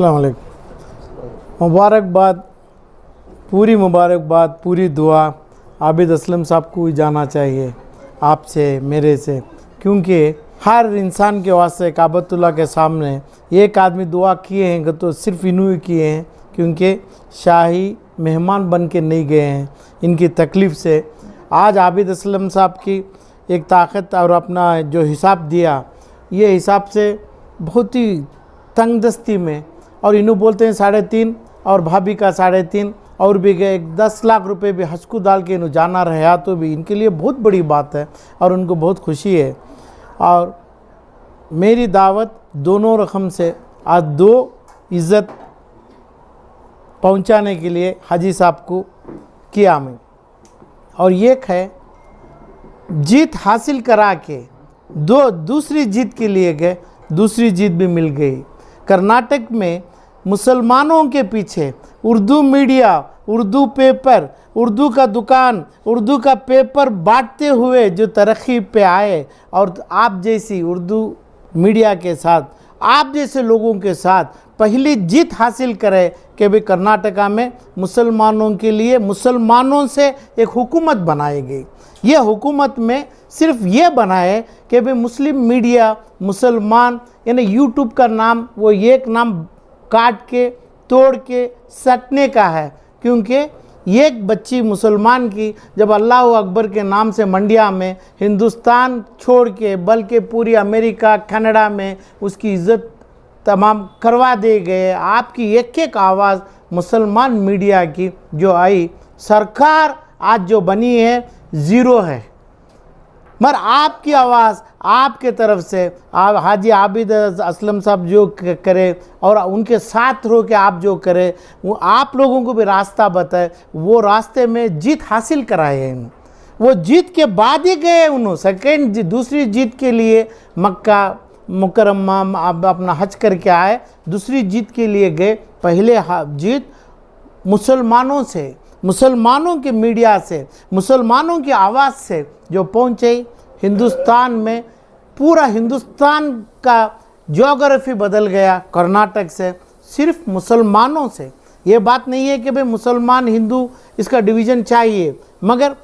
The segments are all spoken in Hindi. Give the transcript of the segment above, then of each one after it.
अस्सलाम वालेकुम। मुबारकबाद, पूरी दुआ आबिद असलम साहब को ही जाना चाहिए, आपसे, मेरे से, क्योंकि हर इंसान के वास्ते काबतुल्लाह के सामने एक आदमी दुआ किए हैं तो सिर्फ इन्हों ही किए हैं, क्योंकि शाही मेहमान बन के नहीं गए हैं। इनकी तकलीफ़ से आज आबिद असलम साहब की एक ताकत और अपना जो हिसाब दिया, ये हिसाब से बहुत ही तंगदस्ती में, और इन्हों बोलते हैं 3.5 और भाभी का 3.5 और भी गए 10 लाख रुपए भी हस्कू डाल के इन्हों जाना रहा, तो भी इनके लिए बहुत बड़ी बात है और उनको बहुत खुशी है। और मेरी दावत दोनों रकम से आज 2 इज़्ज़त पहुंचाने के लिए हाजी साहब को किया मैं, और एक है जीत हासिल करा के दूसरी जीत के लिए गए, दूसरी जीत भी मिल गई। कर्नाटक में मुसलमानों के पीछे उर्दू मीडिया, उर्दू पेपर, उर्दू का दुकान, उर्दू का पेपर बांटते हुए जो तरक्की पे आए, और आप जैसी उर्दू मीडिया के साथ, आप जैसे लोगों के साथ पहली जीत हासिल करे कि भाई कर्नाटका में मुसलमानों के लिए मुसलमानों से एक हुकूमत बनाएगी। ये हुकूमत में सिर्फ ये बनाए कि भाई मुस्लिम मीडिया, मुसलमान, यानी यूट्यूब का नाम वो एक नाम काट के तोड़ के सटने का है, क्योंकि एक बच्ची मुसलमान की जब अल्लाह अकबर के नाम से मंडिया में हिंदुस्तान छोड़ के बल्कि पूरी अमेरिका, कनाडा में उसकी इज़्ज़त तमाम करवा दे गए। आपकी एक एक आवाज़ मुसलमान मीडिया की जो आई, सरकार आज जो बनी है 0 है, मगर आपकी आवाज़ आपके तरफ से आप हाजी आबिद असलम साहब जो करे और उनके साथ रो के आप जो करे, वो आप लोगों को भी रास्ता बताए, वो रास्ते में जीत हासिल कराए हैं। वो जीत के बाद ही गए उन्होंने दूसरी जीत के लिए मक्का मुकर्रमा अपना हज करके आए, दूसरी जीत के लिए गए। पहले जीत मुसलमानों से, मुसलमानों के मीडिया से, मुसलमानों की आवाज़ से जो पहुँचे हिंदुस्तान में, पूरा हिंदुस्तान का ज्योग्राफी बदल गया कर्नाटक से, सिर्फ मुसलमानों से। ये बात नहीं है कि भाई मुसलमान हिंदू इसका डिवीज़न चाहिए, मगर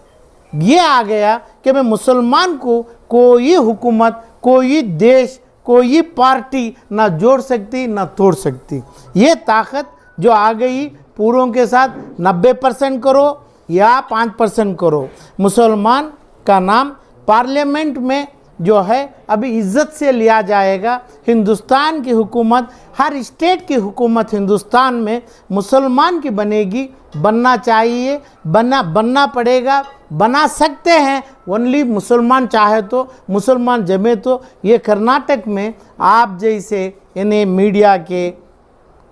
ये आ गया कि भाई मुसलमान को कोई हुकूमत, कोई देश, कोई पार्टी ना जोड़ सकती ना तोड़ सकती। ये ताकत जो आ गई, पूरों के साथ 90% करो या 5% करो, मुसलमान का नाम पार्लियामेंट में जो है अभी इज़्ज़त से लिया जाएगा। हिंदुस्तान की हुकूमत, हर स्टेट की हुकूमत हिंदुस्तान में मुसलमान की बनेगी, बनना चाहिए, बनना पड़ेगा, बना सकते हैं। ओनली मुसलमान चाहे तो, मुसलमान जमे तो। ये कर्नाटक में आप जैसे यानी मीडिया के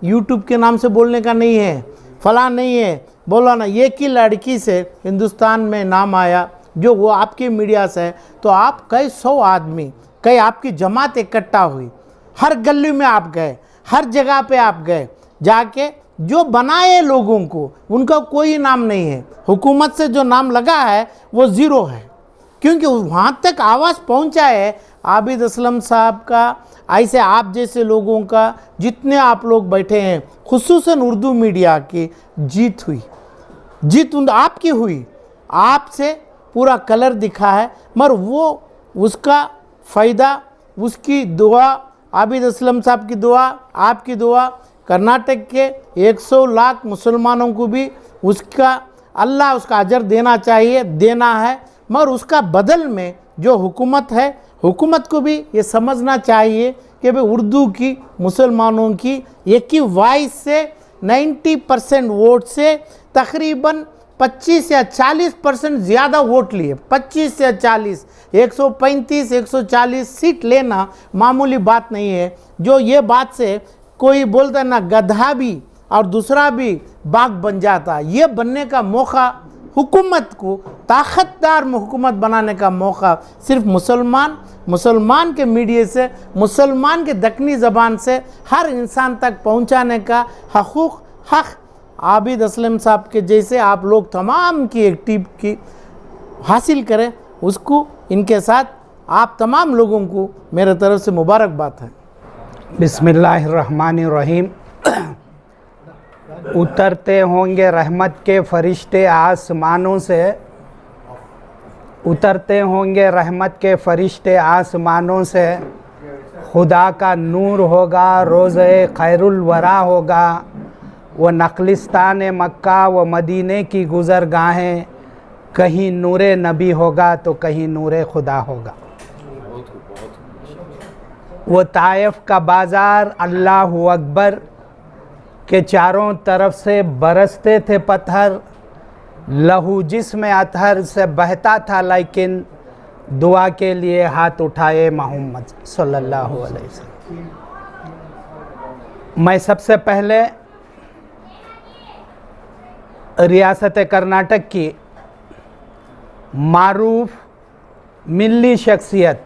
यूट्यूब के नाम से बोलने का नहीं है, फला नहीं है, बोला ना, एक ही लड़की से हिंदुस्तान में नाम आया जो वो आपके मीडिया से है, तो आप कई 100 आदमी, कई आपकी जमात इकट्ठा हुई, हर गली में आप गए, हर जगह पे आप गए, जाके जो बनाए लोगों को उनका कोई नाम नहीं है, हुकूमत से जो नाम लगा है वो 0 है, क्योंकि वहाँ तक आवाज़ पहुँचा है आबिद असलम साहब का। ऐसे आप जैसे लोगों का, जितने आप लोग बैठे हैं, खुसूसन उर्दू मीडिया की जीत हुई, जीत आपकी हुई, आपसे पूरा कलर दिखा है, मगर वो उसका फ़ायदा उसकी दुआ, आबिद असलम साहब की दुआ, आपकी दुआ, कर्नाटक के 100 लाख मुसलमानों को भी उसका अल्लाह उसका अजर देना चाहिए, देना है। मगर उसका बदल में जो हुकूमत है, हुकूमत को भी ये समझना चाहिए कि भाई उर्दू की मुसलमानों की एक ही वॉइस से 90% वोट से तकरीबन 25 या 40% ज़्यादा वोट लिए, 25 या 40, 135 140 सीट लेना मामूली बात नहीं है। जो ये बात से कोई बोलता ना गधा भी और दूसरा भी बाघ बन जाता, ये बनने का मौका हुकूमत को, ताकतदार हुकूमत बनाने का मौका सिर्फ मुसलमान के मीडिया से, मुसलमान के दक्कनी ज़बान से हर इंसान तक पहुंचाने का हक आबिद असलम साहब के जैसे आप लोग तमाम की एक टीम की हासिल करें। उसको इनके साथ आप तमाम लोगों को मेरे तरफ से मुबारकबाद है। बिस्मिल्लाहिर्रहमानिर्रहीम। उतरते होंगे रहमत के फरिश्ते आसमानों से, उतरते होंगे रहमत के फरिश्ते आसमानों से, खुदा का नूर होगा, रोज़े खैरुल वरा होगा, वो नखलिस्तान मक्का व मदीने की गुज़रगाहें, कहीं नूरे नबी होगा तो कहीं नूरे खुदा होगा। वो ताइफ का बाज़ार अल्लाहु अकबर के चारों तरफ से बरसते थे पत्थर, लहू जिस्म अतहर से बहता था, लेकिन दुआ के लिए हाथ उठाए मोहम्मद सल्लल्लाहु अलैहि वसल्लम। मैं सबसे पहले रियासत कर्नाटक की मारूफ मिल्ली शख्सियत,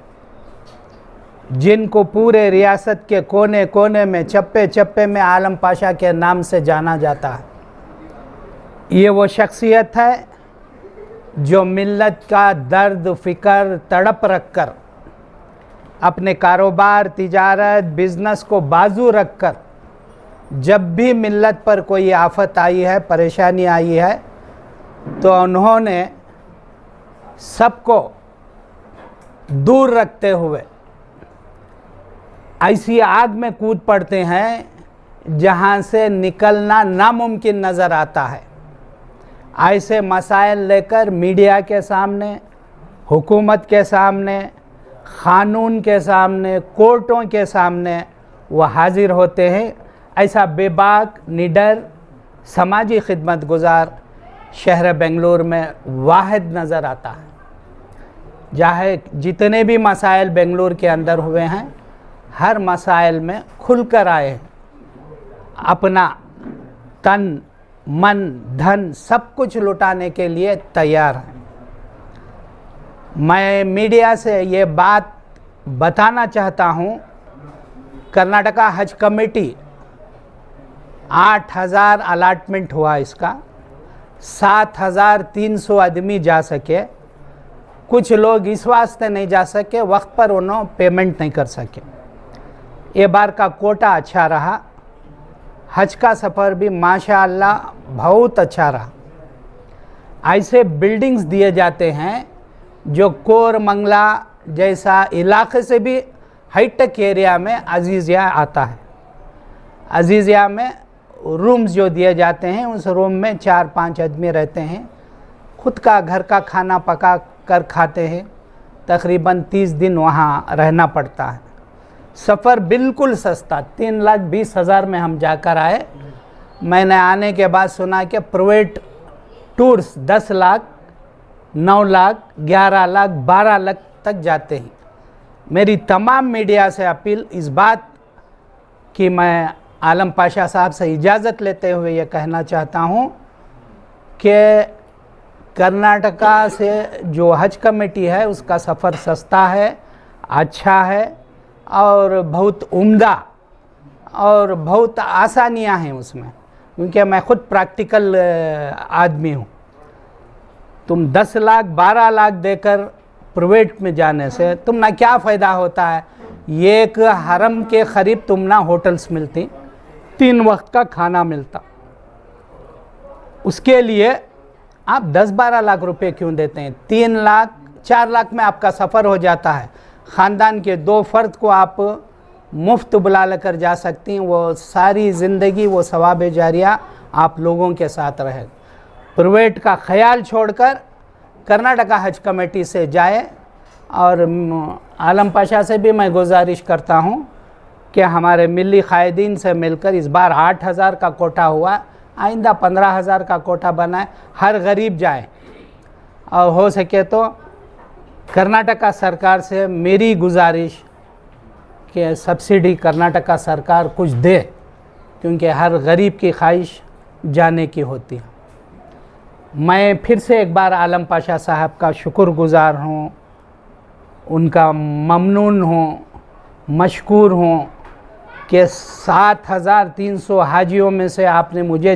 जिनको पूरे रियासत के कोने कोने में, चप्पे चप्पे में आलम पाशा के नाम से जाना जाता है, ये वो शख्सियत है जो मिल्लत का दर्द फ़िक्र तड़प रख कर, अपने कारोबार, तिजारत, बिज़नेस को बाजू रख कर, जब भी मिल्लत पर कोई आफत आई है, परेशानी आई है, तो उन्होंने सबको दूर रखते हुए ऐसी आग में कूद पड़ते हैं जहां से निकलना नामुमकिन नज़र आता है। ऐसे मसाइल लेकर मीडिया के सामने, हुकूमत के सामने, क़ानून के सामने, कोर्टों के सामने वो हाजिर होते हैं। ऐसा बेबाक, निडर, समाजी खिदमत गुजार शहर बेंगलुरु में वाहिद नज़र आता है। चाहे जितने भी मसाइल बेंगलुरु के अंदर हुए हैं, हर मसाइल में खुलकर आए, अपना तन, मन, धन सब कुछ लुटाने के लिए तैयार हैं। मैं मीडिया से ये बात बताना चाहता हूँ, कर्नाटका हज कमेटी 8000 अलाटमेंट हुआ, इसका 7300 आदमी जा सके। कुछ लोग इस वास्ते नहीं जा सके, वक्त पर उन्होंने पेमेंट नहीं कर सके। ये बार का कोटा अच्छा रहा, हज का सफ़र भी माशाअल्लाह बहुत अच्छा रहा। ऐसे बिल्डिंग्स दिए जाते हैं जो कोरमंगला जैसा इलाके से भी हाईटेक एरिया में अजीज़िया आता है। अजीज़िया में रूम्स जो दिए जाते हैं, उस रूम में 4-5 आदमी रहते हैं, खुद का घर का खाना पका कर खाते हैं। तकरीबन 30 दिन वहाँ रहना पड़ता है। सफ़र बिल्कुल सस्ता, 3,20,000 में हम जाकर आए। मैंने आने के बाद सुना कि प्राइवेट टूर्स 10 लाख, 9 लाख, 11 लाख, 12 लाख तक जाते हैं। मेरी तमाम मीडिया से अपील इस बात कि मैं आलम पाशा साहब से इजाज़त लेते हुए ये कहना चाहता हूँ कि कर्नाटका से जो हज कमेटी है उसका सफ़र सस्ता है, अच्छा है और बहुत उम्दा और बहुत आसानियाँ हैं उसमें, क्योंकि मैं ख़ुद प्रैक्टिकल आदमी हूँ। तुम 10 लाख 12 लाख देकर प्राइवेट में जाने से तुम ना क्या फ़ायदा होता है। ये एक हरम के करीब तुम ना होटल्स मिलती, 3 वक्त का खाना मिलता, उसके लिए आप 10-12 लाख रुपए क्यों देते हैं। 3 लाख 4 लाख में आपका सफ़र हो जाता है, ख़ानदान के 2 फ़र्द को आप मुफ्त बुला लेकर जा सकती हैं, वो सारी ज़िंदगी वो सवाब जारिया आप लोगों के साथ रहे। प्राइवेट का ख्याल छोड़कर कर्नाटका हज कमेटी से जाए। और आलम पाशा से भी मैं गुजारिश करता हूँ कि हमारे मिली कायदीन से मिलकर, इस बार 8,000 का कोटा हुआ, आइंदा 15,000 का कोटा बनाए, हर गरीब जाए। और हो सके तो कर्नाटका सरकार से मेरी गुजारिश कि सब्सिडी कर्नाटका सरकार कुछ दे, क्योंकि हर गरीब की ख्वाहिश जाने की होती है। मैं फिर से एक बार आलम पाशा साहब का शुक्रगुज़ार हूँ, उनका ममनून हूँ, मशकूर हूँ कि 7,300 हाजियों में से आपने मुझे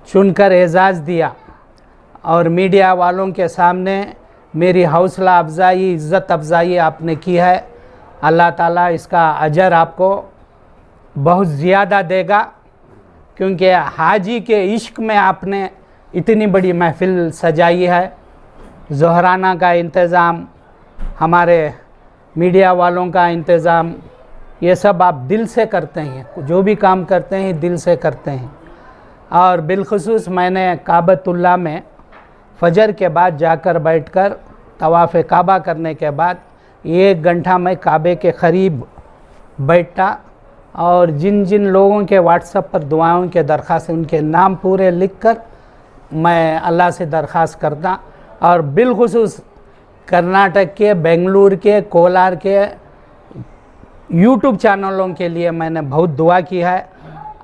चुनकर एजाज़ दिया और मीडिया वालों के सामने मेरी हौसला अफजाई, इज़्ज़त अफजाई आपने की है। अल्लाह ताला इसका अजर आपको बहुत ज़्यादा देगा, क्योंकि हाजी के इश्क में आपने इतनी बड़ी महफ़िल सजाई है। ज़ोहराना का इंतज़ाम, हमारे मीडिया वालों का इंतज़ाम, ये सब आप दिल से करते हैं, जो भी काम करते हैं दिल से करते हैं। और बिलखुसूस मैंने काबतुल्लाह में फजर के बाद जाकर बैठकर तवाफ़ काबा करने के बाद 1 घंटा मैं काबे के करीब बैठा और जिन जिन लोगों के व्हाट्सएप पर दुआओं के दरख्वास्त, उनके नाम पूरे लिखकर मैं अल्लाह से दरख्वास्त करता। और बिलखुसूस कर्नाटक के, बेंगलुरु के, कोलार के यूट्यूब चैनलों के लिए मैंने बहुत दुआ की है।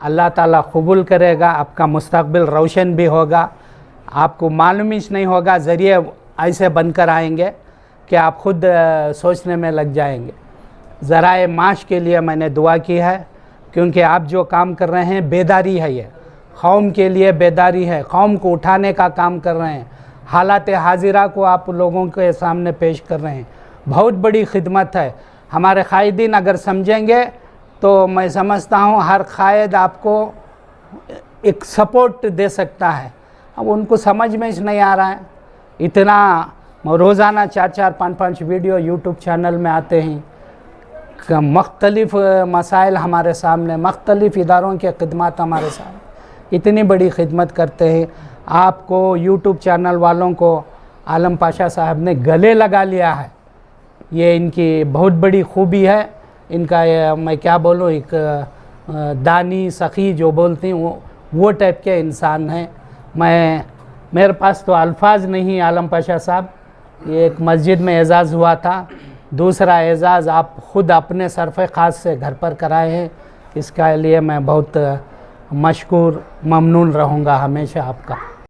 अल्लाह ताला कबूल करेगा, आपका मुस्तकबिल रोशन भी होगा, आपको मालूम ही नहीं होगा, ज़रिए ऐसे बनकर आएंगे कि आप खुद सोचने में लग जाएंगे। ज़राए माश के लिए मैंने दुआ की है, क्योंकि आप जो काम कर रहे हैं बेदारी है, ये कौम के लिए बेदारी है, कौम को उठाने का काम कर रहे हैं, हालात हाजिरा को आप लोगों के सामने पेश कर रहे हैं। बहुत बड़ी खिदमत है। हमारे कायदीन अगर समझेंगे तो मैं समझता हूँ हर कायद आपको एक सपोर्ट दे सकता है। अब उनको समझ में नहीं आ रहा है। इतना रोज़ाना 4-4, 5-5 वीडियो यूट्यूब चैनल में आते हैं, मुख्तलिफ़ मसाइल हमारे सामने, मुख्तलिफ़ इदारों के खिदमत हमारे सामने, इतनी बड़ी खिदमत करते हैं। आपको यूट्यूब चैनल वालों को आलम पाशा साहब ने गले लगा लिया है, ये इनकी बहुत बड़ी खूबी है। इनका मैं क्या बोलूँ, एक दानी सखी जो बोलती हैं वो टाइप के इंसान हैं। मेरे पास तो अल्फाज नहीं। आलम पाशा साहब, ये एक मस्जिद में एजाज़ हुआ था, दूसरा एजाज़ आप ख़ुद अपने सरफ़ ख़ास से घर पर कराए हैं, इसके लिए मैं बहुत मशकूर, ममनून रहूँगा हमेशा आपका।